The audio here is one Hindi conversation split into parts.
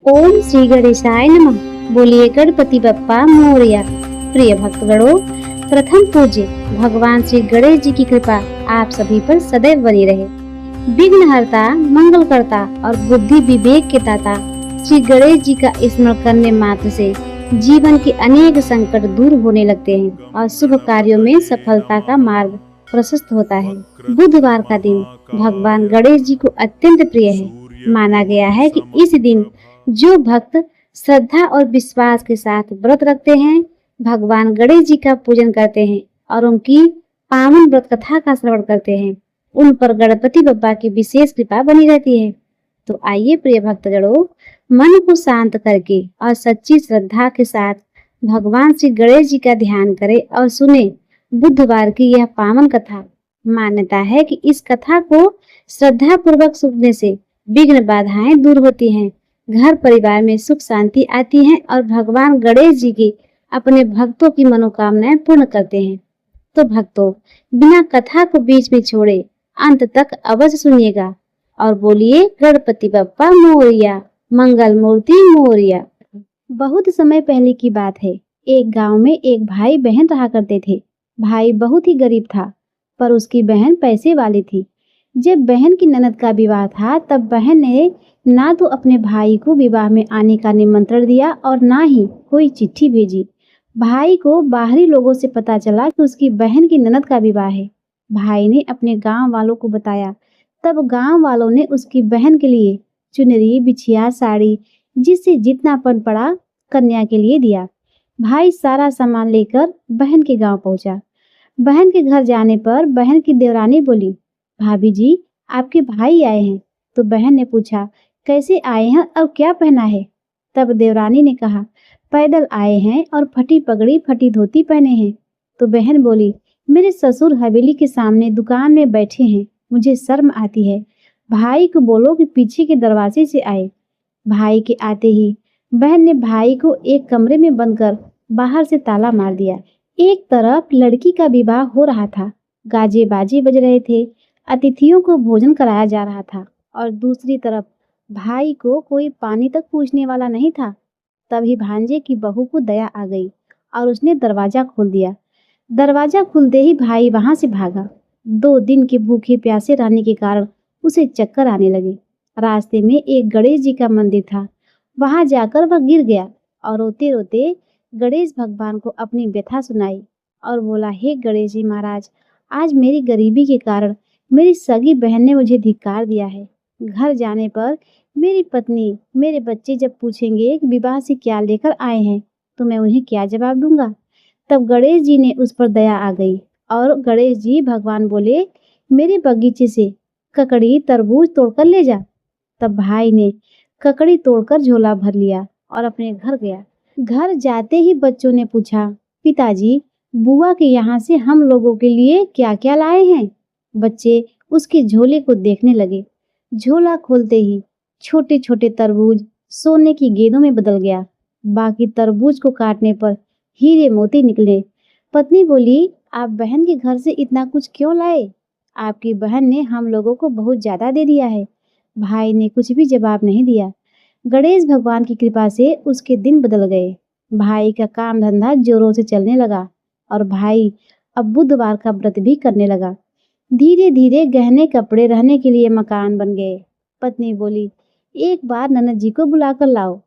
ओम श्री गणेशाय नमः। बोलिए गणपति बप्पा मोरया। प्रिय भक्तगणों, प्रथम पूज्य भगवान श्री गणेश जी की कृपा आप सभी पर सदैव बनी रहे। विघ्नहर्ता, मंगलकर्ता और बुद्धि विवेक के दाता श्री गणेश जी का स्मरण करने मात्र से जीवन के अनेक संकट दूर होने लगते हैं और शुभ कार्यों में सफलता का मार्ग प्रशस्त होता है। बुधवार का दिन भगवान गणेश जी को अत्यंत प्रिय है। माना गया है कि इस दिन जो भक्त श्रद्धा और विश्वास के साथ व्रत रखते हैं, भगवान गणेश जी का पूजन करते हैं और उनकी पावन व्रत कथा का श्रवण करते हैं, उन पर गणपति बप्पा की विशेष कृपा बनी रहती है। तो आइए प्रिय भक्तगणों, मन को शांत करके और सच्ची श्रद्धा के साथ भगवान श्री गणेश जी का ध्यान करें और सुने बुधवार की यह पावन कथा। मान्यता है कि इस कथा को श्रद्धा पूर्वक सुनने से विघ्न बाधाएं दूर होती हैं, घर परिवार में सुख शांति आती है और भगवान गणेश जी की अपने भक्तों की मनोकामनाएं पूर्ण करते हैं। तो भक्तों, बिना कथा को बीच में छोड़े अंत तक अवश्य सुनिएगा और बोलिए गणपति बप्पा मोरया, मंगल मूर्ति मोरया। बहुत समय पहले की बात है। एक गांव में एक भाई बहन रहा करते थे। भाई बहुत ही गरीब था, पर उसकी बहन पैसे वाली थी। जब बहन की ननद का विवाह था, तब बहन ने ना तो अपने भाई को विवाह में आने का निमंत्रण दिया और ना ही कोई चिट्ठी भेजी। भाई को बाहरी लोगों से पता चला कि उसकी बहन की ननद का विवाह है। भाई ने अपने गांव वालों को बताया। तब गांव वालों ने उसकी बहन के लिए चुनरी, बिछिया, साड़ी, जिससे जितनापन पड़ा कन्या के लिए दिया। भाई सारा सामान लेकर बहन के गांव पहुंचा। बहन के घर जाने पर बहन की देवरानी बोली, भाभी जी, आपके भाई आए हैं। तो बहन ने पूछा, कैसे आए हैं और क्या पहना है? तब देवरानी ने कहा, पैदल आए हैं और फटी पगड़ी फटी धोती पहने हैं। तो बहन बोली, मेरे ससुर हवेली के सामने दुकान में बैठे हैं, मुझे शर्म आती है। भाई को बोलो कि पीछे के दरवाजे से आए। भाई के आते ही बहन ने भाई को एक कमरे में बंद कर बाहर से ताला मार दिया। एक तरफ लड़की का विवाह हो रहा था, गाजे बाजे बज रहे थे, अतिथियों को भोजन कराया जा रहा था और दूसरी तरफ भाई को कोई पानी तक पूछने वाला नहीं था। तभी भांजे की बहू को दया आ गई और उसने दरवाजा खोल दिया। दरवाजा खुलते ही भाई वहां से भागा। 2 दिन के भूखे प्यासे रहने के कारण उसे चक्कर आने लगे। रास्ते में एक गणेश जी का मंदिर था, वहां जाकर वह गिर गया और रोते रोते गणेश भगवान को अपनी व्यथा सुनाई और बोला, हे गणेश जी महाराज, आज मेरी गरीबी के कारण मेरी सगी बहन ने मुझे धिक्कार दिया है। घर जाने पर मेरी पत्नी, मेरे बच्चे जब पूछेंगे कि विवाह से क्या लेकर आए हैं, तो मैं उन्हें क्या जवाब दूंगा? तब गणेश जी ने उस पर दया आ गई और गणेश जी भगवान बोले, मेरे बगीचे से ककड़ी तरबूज तोड़कर ले जा। तब भाई ने ककड़ी तोड़कर झोला भर लिया और अपने घर गया। घर जाते ही बच्चों ने पूछा, पिताजी, बुआ के यहाँ से हम लोगों के लिए क्या क्या लाए हैं? बच्चे उसके झोले को देखने लगे। झोला खोलते ही छोटे छोटे तरबूज सोने की गेंदों में बदल गया। बाकी तरबूज को काटने पर हीरे मोती निकले। पत्नी बोली, आप बहन के घर से इतना कुछ क्यों लाए? आपकी बहन ने हम लोगों को बहुत ज्यादा दे दिया है। भाई ने कुछ भी जवाब नहीं दिया। गणेश भगवान की कृपा से उसके दिन बदल गए। भाई का काम धंधा जोरों से चलने लगा और भाई अब बुधवार का व्रत भी करने लगा। धीरे धीरे गहने कपड़े, रहने के लिए मकान बन गए। पत्नी बोली, एक बार ननद जी को बुलाकर लाओ।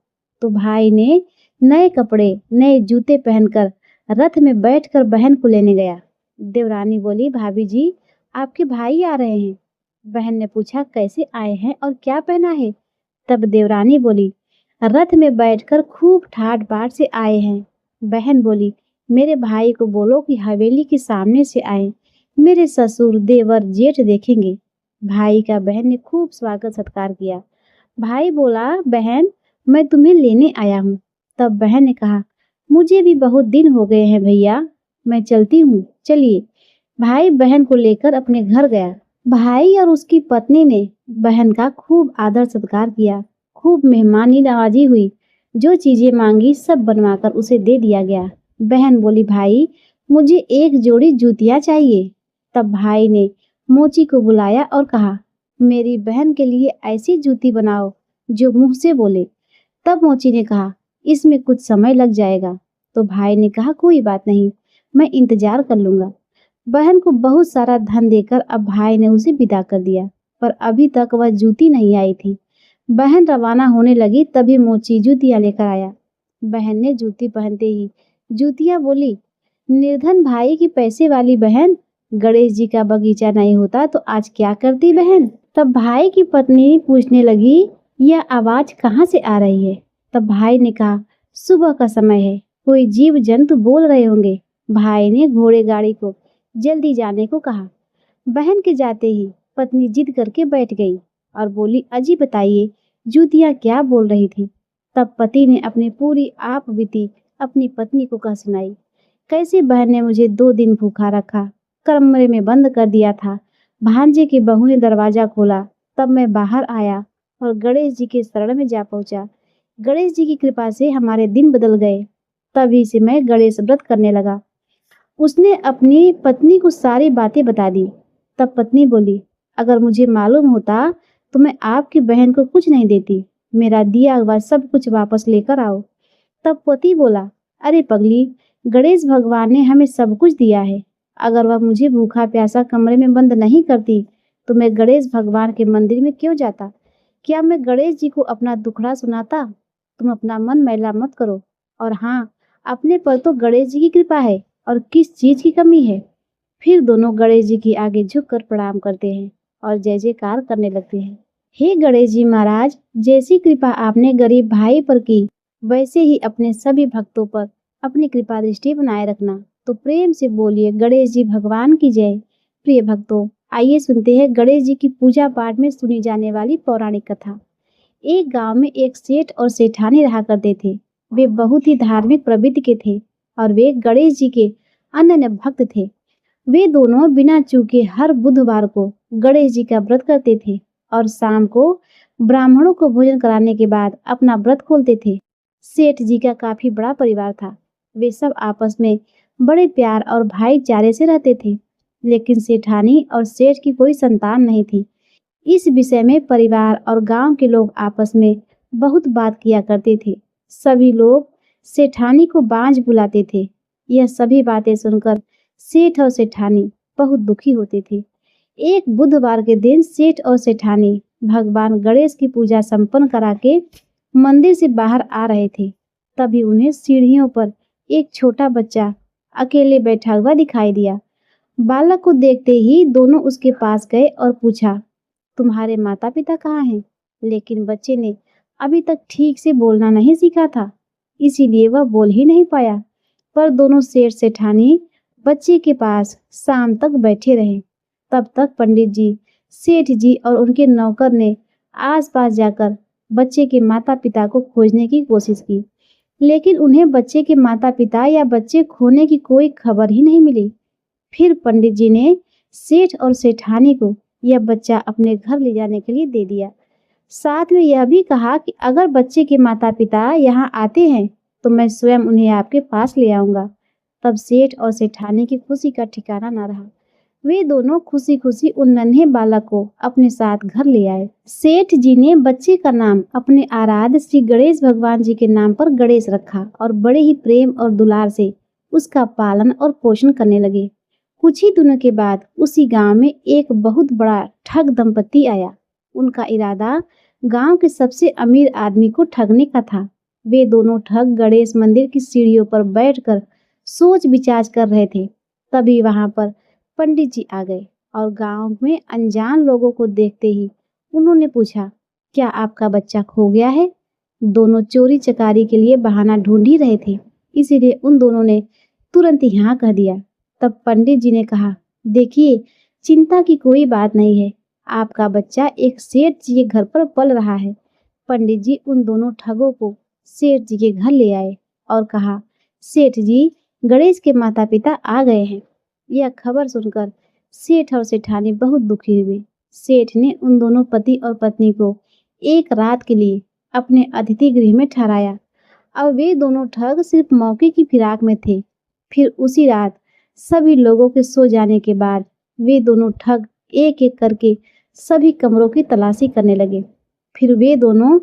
तो भाई ने नए कपड़े, नए जूते पहनकर रथ में बैठकर बहन को लेने गया। देवरानी बोली, भाभी जी, आपके भाई आ रहे हैं। बहन ने पूछा, कैसे आए हैं और क्या पहना है? तब देवरानी बोली, रथ में बैठकर खूब ठाट बाट से आए हैं। बहन बोली, मेरे भाई को बोलो कि हवेली के सामने से आए, मेरे ससुर, देवर, जेठ देखेंगे। भाई का बहन ने खूब स्वागत सत्कार किया। भाई बोला, बहन, मैं तुम्हें लेने आया हूँ। तब बहन ने कहा, मुझे भी बहुत दिन हो गए हैं भैया, मैं चलती हूँ, चलिए। भाई बहन को लेकर अपने घर गया। भाई और उसकी पत्नी ने बहन का खूब आदर सत्कार किया, खूब मेहमानी नवाजी हुई। जो चीजें मांगी सब बनवाकर उसे दे दिया गया। बहन बोली, भाई, मुझे एक जोड़ी जूतियां चाहिए। तब भाई ने मोची को बुलाया और कहा, मेरी बहन के लिए ऐसी जूती बनाओ जो मुंह से बोले। तब मोची ने कहा, इसमें कुछ समय लग जाएगा। तो भाई ने कहा, कोई बात नहीं, मैं इंतजार कर लूंगा। बहन को बहुत सारा धन देकर अब भाई ने उसे विदा कर दिया, पर अभी तक वह जूती नहीं आई थी। बहन रवाना होने लगी तभी मोची जूतियां लेकर आया। बहन ने जूती पहनते ही जूतियां बोली, निर्धन भाई की पैसे वाली बहन, गणेश जी का बगीचा नहीं होता तो आज क्या करती बहन। तब भाई की पत्नी पूछने लगी, यह आवाज कहाँ से आ रही है। तब भाई ने कहा, सुबह का समय है, कोई जीव जंतु बोल रहे होंगे। भाई ने घोड़े गाड़ी को जल्दी जाने को कहा। बहन के जाते ही पत्नी जिद करके बैठ गई और बोली, अजी बताइए, जूतियां क्या बोल रही थी। तब पति ने अपनी पूरी आप बीती अपनी पत्नी को कह सुनाई। कैसे बहन ने मुझे 2 दिन भूखा रखा, कमरे में बंद कर दिया था। भांजे की बहू ने दरवाजा खोला, तब मैं बाहर आया और गणेश जी के शरण में जा पहुंचा। गणेश जी की कृपा से हमारे दिन बदल गए। तभी से मैं गणेश व्रत करने लगा। उसने अपनी पत्नी को सारी बातें बता दी। तब पत्नी बोली, अगर मुझे मालूम होता तो मैं आपकी बहन को कुछ नहीं देती। मेरा दिया हुआ सब कुछ वापस लेकर आओ। तब पति बोला, अरे पगली, गणेश भगवान ने हमें सब कुछ दिया है। अगर वह मुझे भूखा प्यासा कमरे में बंद नहीं करती तो मैं गणेश भगवान के मंदिर में क्यों जाता। क्या मैं गणेश जी को अपना दुखड़ा सुनाता। तुम अपना मन मैला मत करो। और हाँ, अपने पर तो गणेश जी की कृपा है और किस चीज की कमी है। फिर दोनों गणेश जी के आगे झुककर प्रणाम करते हैं और जय जयकार करने लगते हैं। हे गणेश जी महाराज, जैसी कृपा आपने गरीब भाई पर की, वैसे ही अपने सभी भक्तों पर अपनी कृपा दृष्टि बनाए रखना। तो प्रेम से बोलिए गणेश जी भगवान की जय। प्रिय भक्तों, आइए सुनते हैं गणेश जी की पूजा पाठ में सुनी जाने वाली पौराणिक कथा। एक गांव में एक सेठ और सेठानी रहा करते थे। वे बहुत ही धार्मिक प्रवृत्ति के थे और वे गणेश जी के अनन्य भक्त थे। वे दोनों बिना चूके हर बुधवार को गणेश जी का व्रत करते थे और शाम को ब्राह्मणों को भोजन कराने के बाद अपना व्रत खोलते थे। सेठ जी का काफी बड़ा परिवार था। वे सब आपस में बड़े प्यार और भाईचारे से रहते थे, लेकिन सेठानी और सेठ की कोई संतान नहीं थी। इस विषय में परिवार और गांव के लोग आपस में बहुत बात किया करते थे। सभी लोग सेठानी को बांझ बुलाते थे। यह सभी बातें सुनकर सेठ और सेठानी बहुत दुखी होते थे। एक बुधवार के दिन सेठ और सेठानी भगवान गणेश की पूजा संपन्न करा के मंदिर से बाहर आ रहे थे। तभी उन्हें सीढ़ियों पर एक छोटा बच्चा अकेले बैठा हुआ दिखाई दिया। बालक को देखते ही दोनों उसके पास गए और पूछा, तुम्हारे माता पिता कहाँ हैं। लेकिन बच्चे ने अभी तक ठीक से बोलना नहीं सीखा था, इसीलिए वह बोल ही नहीं पाया। पर दोनों सेठ सेठानी बच्चे के पास शाम तक बैठे रहे। तब तक पंडित जी, सेठ जी और उनके नौकर ने आसपास जाकर बच्चे के माता पिता को खोजने की कोशिश की, लेकिन उन्हें बच्चे के माता पिता या बच्चे खोने की कोई खबर ही नहीं मिली। फिर पंडित जी ने सेठ और सेठानी को यह बच्चा अपने घर ले जाने के लिए दे दिया। साथ में यह भी कहा कि अगर बच्चे के माता पिता यहाँ आते हैं तो मैं स्वयं उन्हें आपके पास ले आऊंगा। तब सेठ और सेठानी की खुशी का ठिकाना न रहा। वे दोनों खुशी खुशी उन नन्हे बालक को अपने साथ घर ले आए। सेठ जी ने बच्चे का नाम अपने आराध्य श्री गणेश भगवान जी के नाम पर गणेश रखा और बड़े ही प्रेम और दुलार से उसका पालन और पोषण करने लगे। कुछ ही दिनों के बाद उसी गांव में एक बहुत बड़ा ठग दंपति आया। उनका इरादा गांव के सबसे अमीर आदमी को ठगने का था। वे दोनों ठग गणेश मंदिर की सीढ़ियों पर बैठकर सोच विचार कर रहे थे। तभी वहां पर पंडित जी आ गए और गांव में अनजान लोगों को देखते ही उन्होंने पूछा, क्या आपका बच्चा खो गया है। दोनों चोरी चकारी के लिए बहाना ढूंढ ही रहे थे, इसीलिए उन दोनों ने तुरंत ही हाँ कह दिया। तब पंडित जी ने कहा, देखिए, चिंता की कोई बात नहीं है, आपका बच्चा एक सेठ जी के घर पर पल रहा है। पंडित जी उन दोनों ठगों को सेठ जी के घर ले आए और कहा, सेठ जी, गणेश के माता पिता आ गए हैं। यह खबर सुनकर सेठ और सेठानी बहुत दुखी हुए। सेठ ने उन दोनों पति और पत्नी को एक रात के लिए अपने अतिथि गृह में ठहराया। अब वे दोनों ठग सिर्फ मौके की फिराक में थे। फिर उसी रात सभी लोगों के सो जाने के बाद वे दोनों ठग एक एक करके सभी कमरों की तलाशी करने लगे। फिर वे दोनों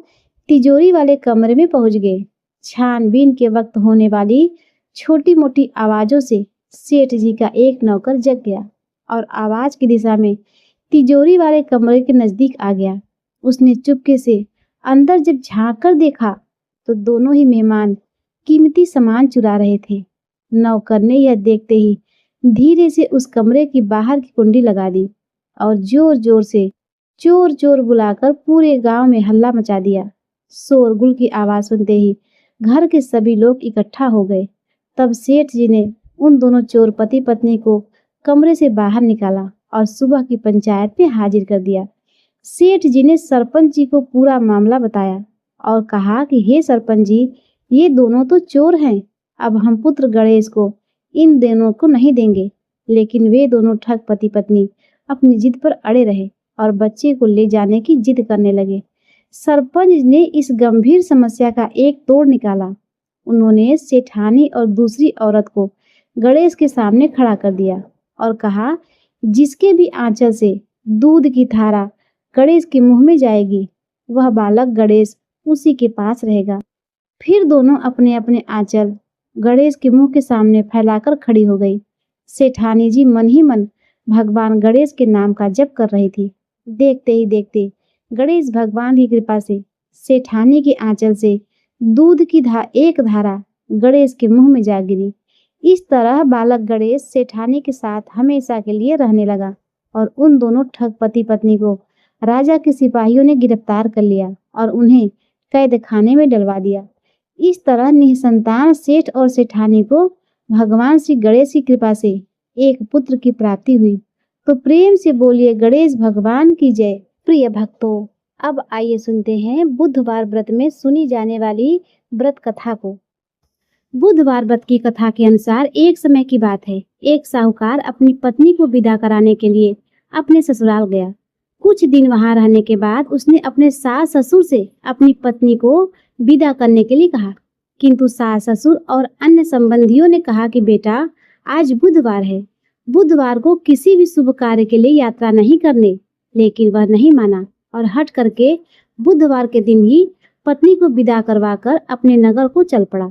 तिजोरी वाले कमरे में पहुंच गए। छानबीन के वक्त होने वाली छोटी मोटी आवाजों से सेठ जी का एक नौकर जग गया और आवाज की दिशा में तिजोरी वाले कमरे के नजदीक आ गया। उसने चुपके से अंदर जब झांक कर देखा तो दोनों ही मेहमान कीमती सामान चुरा रहे थे। नौकर ने यह देखते ही धीरे से उस कमरे की बाहर की कुंडी लगा दी और जोर जोर से चोर चोर बुलाकर पूरे गांव में हल्ला मचा दिया। शोरगुल की आवाज सुनते ही घर के सभी लोग इकट्ठा हो गए। तब सेठ जी ने उन दोनों चोर पति पत्नी को कमरे से बाहर निकाला और सुबह की पंचायत में हाजिर कर दिया। सेठ जी ने सरपंच जी को पूरा मामला बताया और कहा कि हे सरपंच जी, ये दोनों तो चोर हैं। अब हम पुत्र गणेश को इन दोनों को नहीं देंगे। लेकिन वे दोनों ठग पति पत्नी अपनी जिद पर अड़े रहे और बच्चे को ले जाने की जिद करने लगे। सरपंच ने इस गंभीर समस्या का एक तोड़ निकाला। उन्होंने सेठानी और दूसरी औरत को गणेश के सामने खड़ा कर दिया और कहा, जिसके भी आंचल से दूध की धारा गणेश के मुंह में जाएगी, वह बालक गणेश उसी के पास रहेगा। फिर दोनों अपने अपने आंचल गणेश के मुंह के सामने फैलाकर खड़ी हो गई। सेठानी जी मन ही मन भगवान गणेश के नाम का जप कर रही थी। देखते ही देखते गणेश भगवान की कृपा से सेठानी के आंचल से दूध की एक धारा गणेश के मुंह में जा गिरी। इस तरह बालक गणेश सेठानी के साथ हमेशा के लिए रहने लगा और उन दोनों ठग पति पत्नी को राजा के सिपाहियों ने गिरफ्तार कर लिया और उन्हें कैद खाने में डलवा दिया। इस तरह निसंतान सेठ और सेठानी को भगवान श्री गणेश की कृपा से एक पुत्र की प्राप्ति हुई। तो प्रेम से बोलिए गणेश भगवान की जय। प्रिय भक्तों, अब आइए सुनते हैं बुधवार व्रत में सुनी जाने वाली व्रत कथा को। बुधवार व्रत की कथा के अनुसार एक समय की बात है, एक साहूकार अपनी पत्नी को विदा कराने के लिए अपने ससुराल गया। कुछ दिन वहां रहने के बाद उसने अपने सास ससुर से अपनी पत्नी को विदा करने के लिए कहा, किंतु सास ससुर और अन्य संबंधियों ने कहा कि बेटा, आज बुधवार है, बुधवार को किसी भी शुभ कार्य के लिए यात्रा नहीं करने। लेकिन वह नहीं माना और हट करके बुधवार के दिन ही पत्नी को विदा करवाकर अपने नगर को चल पड़ा।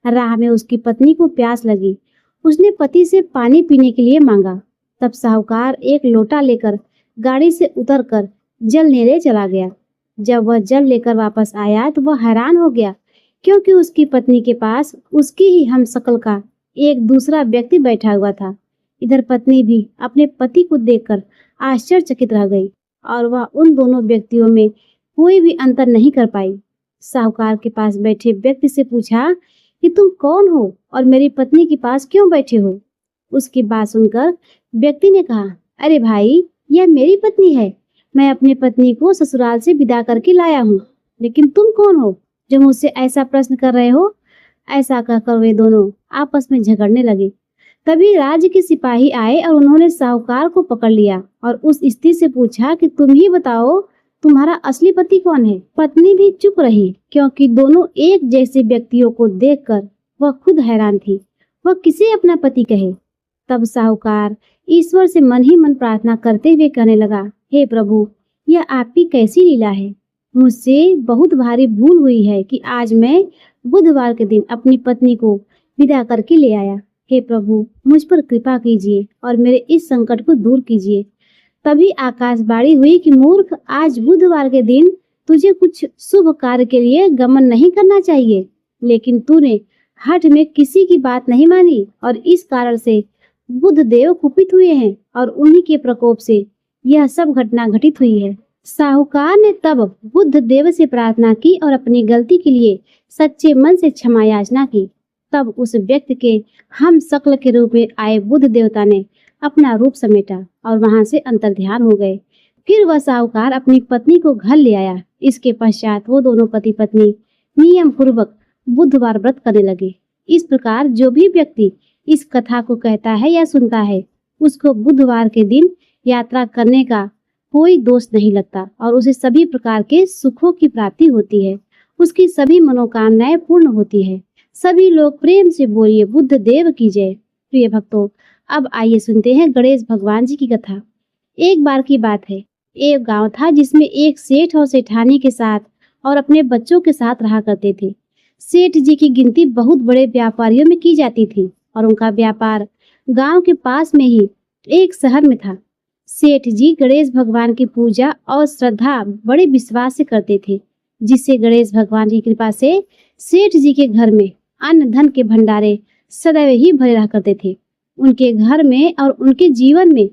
राह में उसकी पत्नी को प्यास लगी। उसने पति से पानी पीने के लिए मांगा। तब साहूकार एक लोटा लेकर गाड़ी से उतरकर जल लेने चला गया। जब वह जल लेकर वापस आया तो वह हैरान हो गया, क्योंकि उसकी पत्नी के पास उसकी ही हमशक्ल का एक दूसरा व्यक्ति बैठा हुआ था। इधर पत्नी भी अपने पति को देखकर आश्चर्यचकित रह गई और वह उन दोनों व्यक्तियों में कोई भी अंतर नहीं कर पाई। साहूकार के पास बैठे व्यक्ति से पूछा कि तुम कौन हो और मेरी पत्नी के पास क्यों बैठे हो? उसकी बात सुनकर व्यक्ति ने कहा, अरे भाई, यह मेरी पत्नी है। मैं अपनी पत्नी को ससुराल से विदा करके लाया हूँ। लेकिन तुम कौन हो जो मुझसे ऐसा प्रश्न कर रहे हो? ऐसा कहकर वे दोनों आपस में झगड़ने लगे। तभी राज्य के सिपाही आए और उन्होंने साहूकार को पकड़ लिया और उस स्त्री से पूछा कि तुम ही बताओ, तुम्हारा असली पति कौन है? पत्नी भी चुप रही, क्योंकि दोनों एक जैसे व्यक्तियों को देखकर वह खुद हैरान थी। वह किसे अपना पति कहे? तब साहूकार ईश्वर से मन ही मन प्रार्थना करते हुए कहने लगा, हे प्रभु, यह आपकी कैसी लीला है। मुझसे बहुत भारी भूल हुई है कि आज मैं बुधवार के दिन अपनी पत्नी को विदा करके ले आया। हे प्रभु, मुझ पर कृपा कीजिए और मेरे इस संकट को दूर कीजिए। तभी आकाशवाणी हुई कि मूर्ख, आज बुधवार के दिन तुझे कुछ शुभ कार्य के लिए गमन नहीं करना चाहिए, लेकिन तूने हठ में किसी की बात नहीं मानी और इस कारण से बुध देव कुपित हुए हैं और उन्हीं के प्रकोप से यह सब घटना घटित हुई है। साहूकार ने तब बुध देव से प्रार्थना की और अपनी गलती के लिए सच्चे मन से क्षमा याचना की। तब उस व्यक्ति के हम शक्ल के रूप में आए बुध देवता ने अपना रूप समेटा और वहां से अंतर्ध्यान हो गए। फिर वह साहूकार अपनी पत्नी को घर ले आया। इसके पश्चात वो दोनों पति पत्नी नियम पूर्वक बुधवार व्रत करने लगे। इस प्रकार जो भी व्यक्ति इस कथा को कहता है या सुनता है, उसको बुधवार के दिन यात्रा करने का कोई दोष नहीं लगता और उसे सभी प्रकार के सुखों की प्राप्ति होती है। उसकी सभी मनोकामनाएं पूर्ण होती है। सभी लोग प्रेम से बोलिए बुद्ध देव की जय। प्रिय भक्तों, अब आइए सुनते हैं गणेश भगवान जी की कथा। एक बार की बात है, एक गांव था जिसमें एक सेठ और सेठानी के साथ और अपने बच्चों के साथ रहा करते थे। सेठ जी की गिनती बहुत बड़े व्यापारियों में की जाती थी और उनका व्यापार गांव के पास में ही एक शहर में था। सेठ जी गणेश भगवान की पूजा और श्रद्धा बड़े विश्वास से करते थे, जिससे गणेश भगवान की कृपा से सेठ जी के घर में अन्न धन के भंडारे सदैव ही भरे रहा करते थे। उनके घर में और उनके जीवन में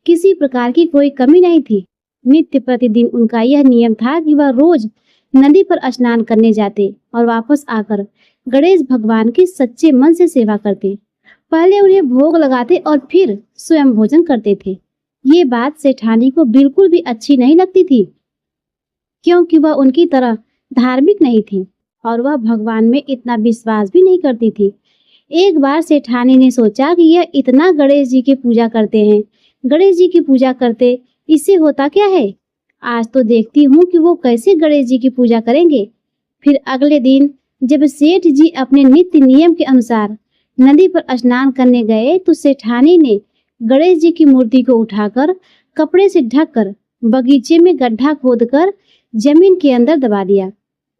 किसी प्रकार की कोई कमी नहीं थी। नित्य प्रतिदिन उनका यह नियम था कि वह रोज नदी पर स्नान करने जाते और वापस आकर गणेश भगवान की सच्चे मन से सेवा करते। पहले उन्हें भोग लगाते और फिर स्वयं भोजन करते थे। ये बात सेठानी को बिल्कुल भी अच्छी नहीं लगती थी, क्योंकि वह उनकी तरह धार्मिक नहीं थी और वह भगवान में इतना विश्वास भी नहीं करती थी। एक बार सेठानी ने सोचा कि यह इतना गणेश जी की पूजा करते हैं, गणेश जी की पूजा करते इससे होता क्या है? आज तो देखती हूँ कि वो कैसे गणेश जी की पूजा करेंगे। फिर अगले दिन जब सेठ जी अपने नित्य नियम के अनुसार नदी पर स्नान करने गए तो सेठानी ने गणेश जी की मूर्ति को उठाकर कपड़े से ढककर बगीचे में गड्ढा खोदकर जमीन के अंदर दबा दिया।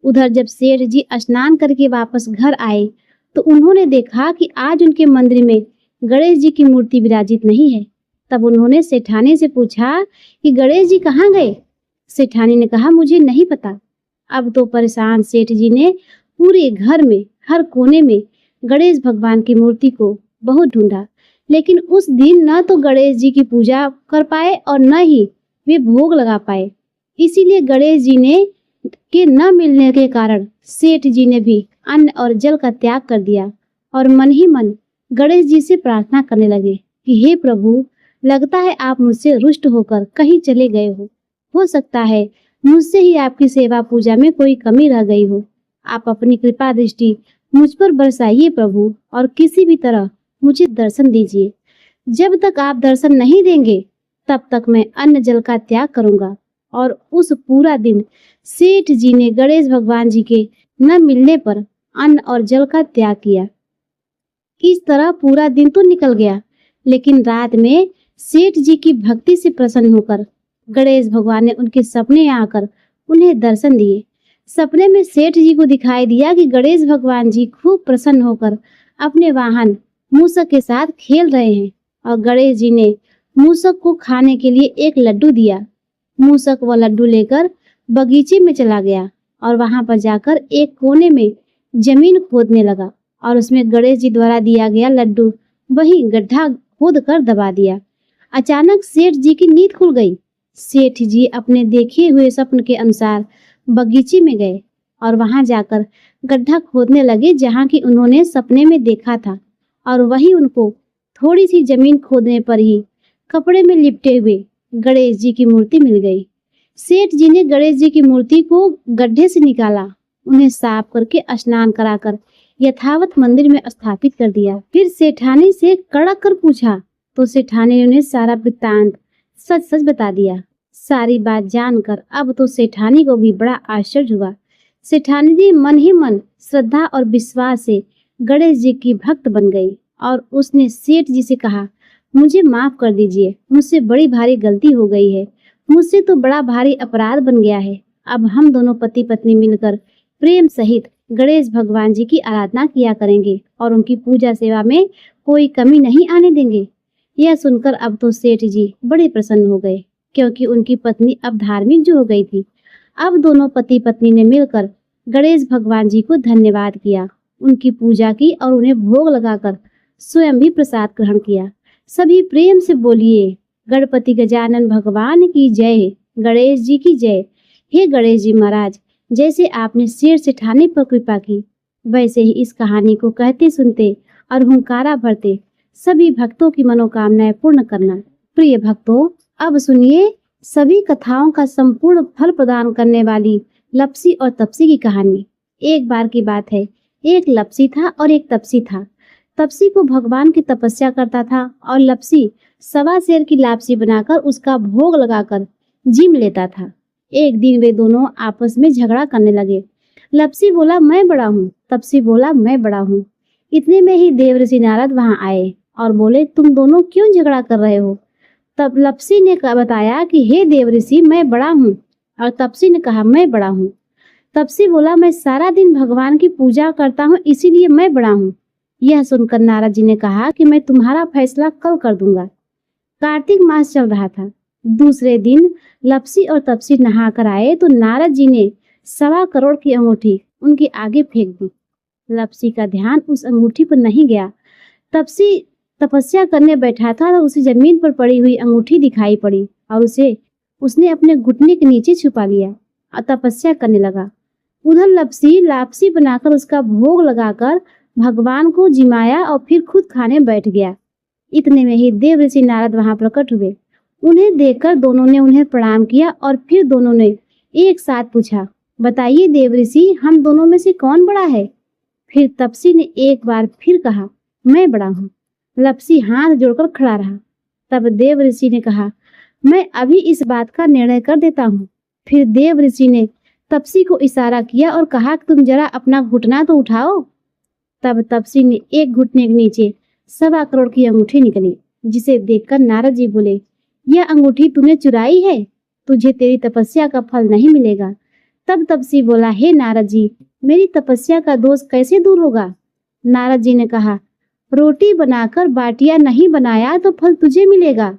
उधर जब सेठ जी स्नान करके वापस घर आए तो उन्होंने देखा कि आज उनके मंदिर में गणेश जी की मूर्ति विराजित नहीं है। तब उन्होंने सेठानी से पूछा कि गणेश जी कहाँ गए? सेठानी ने कहा, मुझे नहीं पता। अब तो परेशान सेठ जी ने पूरे घर में हर कोने में गणेश भगवान की मूर्ति को बहुत ढूंढा, लेकिन उस दिन न तो गणेश जी की पूजा कर पाए और न ही वे भोग लगा पाए। इसीलिए गणेश जी ने के न मिलने के कारण सेठ जी ने भी अन्न और जल का त्याग कर दिया और मन ही मन गणेश जी से प्रार्थना करने लगे कि हे प्रभु, लगता है आप मुझसे रुष्ट होकर कहीं चले गए हो सकता है मुझसे ही आपकी सेवा पूजा में कोई कमी रह गई हो। आप अपनी कृपा दृष्टि मुझ पर बरसाइए प्रभु, और किसी भी तरह मुझे दर्शन दीजिए। जब तक आप दर्शन नहीं देंगे तब तक मैं अन्न जल का त्याग करूंगा। और उस पूरा दिन सेठ जी ने गणेश भगवान जी के न मिलने पर अन्न और जल का त्याग किया। इस तरह पूरा दिन तो निकल गया, लेकिन रात में सेठ जी की भक्ति से प्रसन्न होकर गणेश भगवान ने उनके सपने आकर उन्हें दर्शन दिए। सपने में सेठ जी को दिखाई दिया कि गणेश भगवान जी खूब प्रसन्न होकर अपने वाहन मूसक के साथ खेल रहे हैं और गणेश जी ने मूसक को खाने के लिए एक लड्डू दिया। मूसक वह लड्डू लेकर बगीचे में चला गया और वहां पर जाकर एक कोने में जमीन खोदने लगा और उसमें गणेश जी द्वारा दिया गया लड्डू वही गड्ढा खोद कर दबा दिया। अचानक सेठ जी की नींद खुल गई। सेठ जी अपने देखे हुए स्वप्न के अनुसार बगीचे में गए और वहां जाकर गड्ढा खोदने लगे जहां की उन्होंने सपने में देखा था, और वही उनको थोड़ी सी जमीन खोदने पर ही कपड़े में लिपटे हुए गणेश जी की मूर्ति मिल गई। सेठ जी ने गणेश जी की मूर्ति को गड्ढे से निकाला, उन्हें साफ करके स्नान कराकर यथावत मंदिर में स्थापित कर दिया। फिर सेठानी से कड़क कर पूछा तो सेठानी ने उन्हें सारा वृत्तांत सच सच बता दिया। सारी बात जानकर अब तो सेठानी को भी बड़ा आश्चर्य हुआ। सेठानी जी मन ही मन श्रद्धा और विश्वास से गणेश जी की भक्त बन गई और उसने सेठ जी से कहा, मुझे माफ कर दीजिए, मुझसे बड़ी भारी गलती हो गई है, मुझसे तो बड़ा भारी अपराध बन गया है। अब हम दोनों पति पत्नी मिलकर प्रेम सहित गणेश भगवान जी की आराधना किया करेंगे और उनकी पूजा सेवा में कोई कमी नहीं आने देंगे। यह सुनकर अब तो सेठ जी बड़े प्रसन्न हो गए, क्योंकि उनकी पत्नी अब धार्मिक जो हो गई थी। अब दोनों पति पत्नी ने मिलकर गणेश भगवान जी को धन्यवाद किया, उनकी पूजा की और उन्हें भोग लगाकर स्वयं भी प्रसाद ग्रहण किया। सभी प्रेम से बोलिए, गणपति गजानन भगवान की जय, गणेश जी की जय। हे गणेश जी महाराज, जैसे आपने शेर सेठानी पर कृपा की, वैसे ही इस कहानी को कहते सुनते और हुंकारा भरते सभी भक्तों की मनोकामनाएं पूर्ण करना। प्रिय भक्तों, अब सुनिए सभी कथाओं का संपूर्ण फल प्रदान करने वाली लपसी और तपसी की कहानी। एक बार की बात है, एक लपसी था और एक तपसी था। तपसी को भगवान की तपस्या करता था और लपसी सवा शेर की लापसी बनाकर उसका भोग लगाकर जिम लेता था। एक दिन वे दोनों आपस में झगड़ा करने लगे। लपसी बोला, मैं बड़ा हूँ। तपसी बोला, मैं बड़ा हूँ। इतने में ही देवऋषि नारद वहां आए और बोले, तुम दोनों क्यों झगड़ा कर रहे हो? तब लपसी ने बताया कि हे देवऋषि, मैं बड़ा हूँ, और तपसी ने कहा, मैं बड़ा हूँ। तपसी बोला, मैं सारा दिन भगवान की पूजा करता हूँ, इसीलिए मैं बड़ा हूँ। यह सुनकर नारद जी ने कहा कि मैं तुम्हारा फैसला कल कर दूंगा। कार्तिक मास चल रहा था। दूसरे दिन लपसी और तपसी नहाकर आए तो नारद जी ने 1.25 करोड़ की अंगूठी उनके आगे फेंक दी। लपसी का ध्यान उस अंगूठी पर नहीं गया। तपसी तपस्या करने बैठा था तो उसे जमीन पर पड़ी हुई अंगूठी दिखाई पड़ी और उसने अपने घुटने के नीचे छुपा लिया और तपस्या करने लगा। उधर लपसी लापसी बनाकर उसका भोग लगाकर भगवान को जिमाया और फिर खुद खाने बैठ गया। इतने में ही देव ऋषि नारद वहां प्रकट हुए। उन्हें देखकर दोनों ने उन्हें प्रणाम किया और फिर दोनों ने एक साथ पूछा, बताइए देव ऋषि, हम दोनों में से कौन बड़ा है? फिर तपसी ने एक बार फिर कहा, मैं बड़ा हूँ। लपसी हाथ जोड़कर खड़ा रहा। तब देव ऋषि ने कहा, मैं अभी इस बात का निर्णय कर देता हूँ। फिर देव ऋषि ने तपसी को इशारा किया और कहा कि तुम जरा अपना घुटना तो उठाओ। तब तपसी ने एक घुटने के नीचे 1.25 करोड़ की अंगूठी निकली, जिसे देखकर नारद जी बोले, यह अंगूठी तूने चुराई है, तुझे तेरी तपस्या का फल नहीं मिलेगा। तब तपसी बोला, हे नारद जी, मेरी तपस्या का दोष कैसे दूर होगा? नारद जी ने कहा, रोटी बनाकर बाटिया नहीं बनाया तो फल तुझे मिलेगा।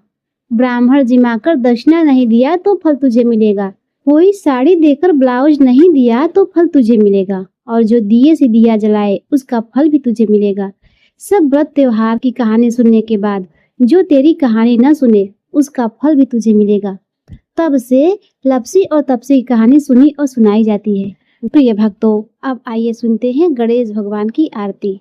ब्राह्मण जिमाकर दक्षिणा नहीं दिया तो फल तुझे मिलेगा। कोई साड़ी देकर ब्लाउज नहीं दिया तो फल तुझे मिलेगा। और जो दिए से दिया जलाए उसका फल भी तुझे मिलेगा। सब व्रत त्योहार की कहानी सुनने के बाद जो तेरी कहानी न सुने उसका फल भी तुझे मिलेगा। तब से लपसी और तपसी की कहानी सुनी और सुनाई जाती है। प्रिय भक्तों, अब आइए सुनते हैं गणेश भगवान की आरती।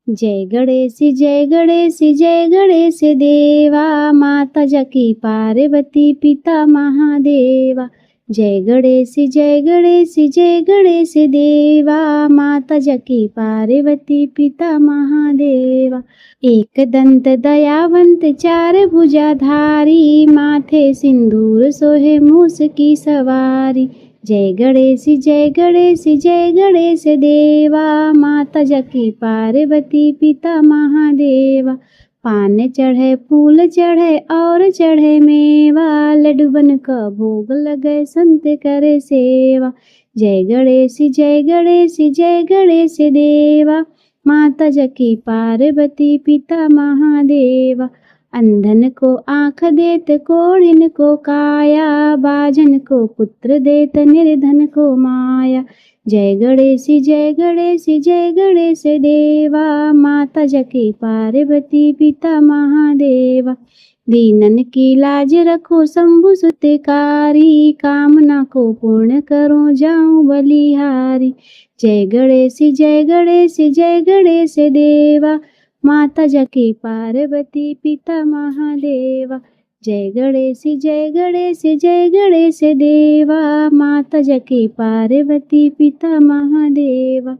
जय गणेश जय गणेश जय गणेश देवा, माता जकी पार्वती पिता महादेवा। जय गणेश जय गणेश जय गणेश देवा, माता जकी पार्वती पिता महादेवा। एक दंत दयावंत चार भुजाधारी, माथे सिंदूर सोहे मूस की सवारी। जय गणेश जय गणेश जय गणेश देवा, माता जकी पार्वती पिता महादेवा। पान चढ़े फूल चढ़े और चढ़े मेवा, लड्डू बन का भोग लगे संत करे सेवा। जय गणेश जय गणेश जय गणेश देवा, माता जकी पार्वती पिता महादेवा। अंधन को आँख देत कोढ़िन को काया, बाजन को पुत्र देत निर्धन को माया। जय गणेश जय गणेश जय गणेश देवा, माता जकी पार्वती पिता महादेवा। दीनन की लाज रखो शंभु सुतकारी, कामना को पूर्ण करो जाऊं बलिहारी। जय गणेश जय गणेश जय गणेश देवा, माता जकी पार्वती पिता महादेवा। जय गणेश जय गणेश जय गणेश देवा, माता जकी पार्वती पिता महादेवा।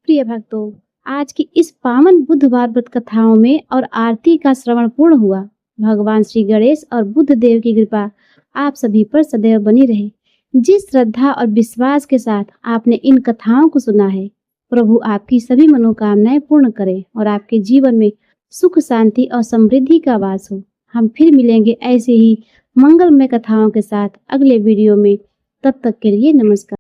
प्रिय भक्तों, आज की इस पावन बुधवार व्रत कथाओं में और आरती का श्रवण पूर्ण हुआ। भगवान श्री गणेश और बुद्ध देव की कृपा आप सभी पर सदैव बनी रहे। जिस श्रद्धा और विश्वास के साथ आपने इन कथाओं को सुना है, प्रभु आपकी सभी मनोकामनाएं पूर्ण करे और आपके जीवन में सुख शांति और समृद्धि का वास हो। हम फिर मिलेंगे ऐसे ही मंगलमय कथाओं के साथ अगले वीडियो में। तब तक के लिए नमस्कार।